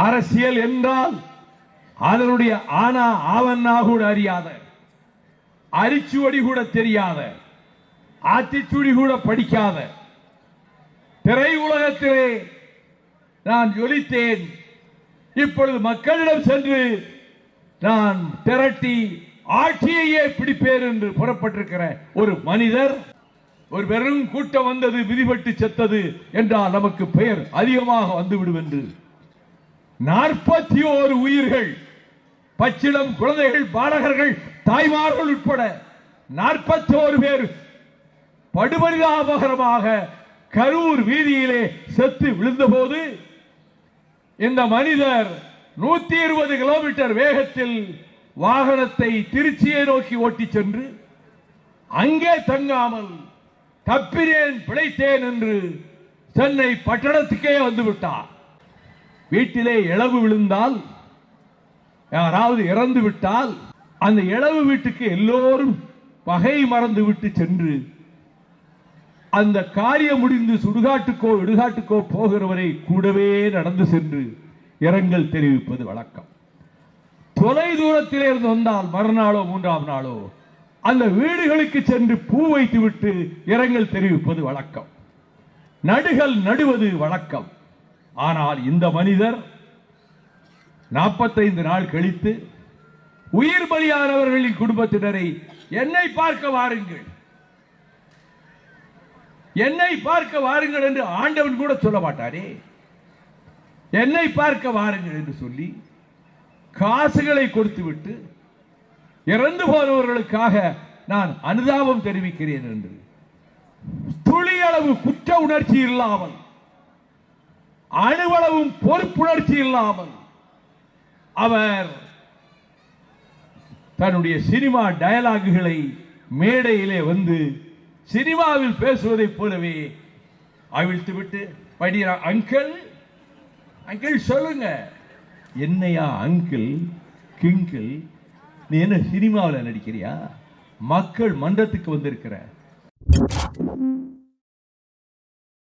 அரசியல் என்றால் அதனுடைய ஆனா ஆவன்னா கூட அறியாத, அரிச்சுவடி கூட தெரியாத, ஆத்திச்சுடி கூட படிக்காத திரை உலகத்திலே நான் ஜொலித்தேன். இப்பொழுது மக்களிடம் சென்று நான் திரட்டி ஆட்சியையே பிடிப்பேன் என்று புறப்பட்டிருக்கிற ஒரு மனிதர், ஒரு பெரும் கூட்டம் வந்தது, விதிபட்டு செத்தது என்றால் நமக்கு பெயர் அதிகமாக வந்துவிடும் என்று 41 உயிர்கள், பச்சிளம் குழந்தைகள், பாலகர்கள், தாய்மார்கள் உட்பட 41 பேர் படுபரிதாபகரமாக கரூர் வீதியிலே செத்து விழுந்தபோது இந்த மனிதர் 120 கிலோமீட்டர் வேகத்தில் வாகனத்தை திருச்சியை நோக்கி ஓட்டி சென்று அங்கே தங்காமல் தப்பினேன் பிழைத்தேன் என்று சென்னை பட்டணத்துக்கே வந்துவிட்டார். வீட்டிலே இழவு விழுந்தால், யாராவது இறந்து விட்டால் அந்த இழவு வீட்டுக்கு எல்லோரும் பகை மறந்து விட்டு சென்று அந்த காரியம் முடிந்து சுடுகாட்டுக்கோ இடுகாட்டுக்கோ போகிறவரை கூடவே நடந்து சென்று இரங்கல் தெரிவிப்பது வழக்கம். தொலை தூரத்திலே இருந்து வந்தால் மறுநாளோ 3ஆம் நாளோ அந்த வீடுகளுக்கு சென்று பூ வைத்து விட்டு இரங்கல் தெரிவிப்பது வழக்கம். நடுகள் நடுவது வழக்கம். ஆனால் இந்த மனிதர் 45 நாள் கழித்து உயிர் பலியானவர்களின் குடும்பத்தினரை என்னை பார்க்க வாருங்கள், என்னை பார்க்க வாருங்கள் என்று ஆண்டவன் கூட சொல்ல மாட்டாரே. என்னை பார்க்க வாருங்கள் என்று சொல்லி காசுகளை கொடுத்துவிட்டு இறந்து போனவர்களுக்காக நான் அனுதாபம் தெரிவிக்கிறேன் என்று துளியளவு குற்ற உணர்ச்சி இல்லாமல், அணுவளவும் பொறுப்புணர்ச்சி இல்லாமல் அவர் தன்னுடைய சினிமா டயலாகுகளை மேடையிலே வந்து சினிமாவில் பேசுவதைப் போலவே அவிழ்த்துவிட்டு படியா அங்கிள் அங்கிள் சொல்லுங்க, என்னையா அங்கிள் கிங்கிள், நீ என்ன சினிமாவில் நடிக்கிறியா? மக்கள் மன்றத்துக்கு வந்திருக்கிற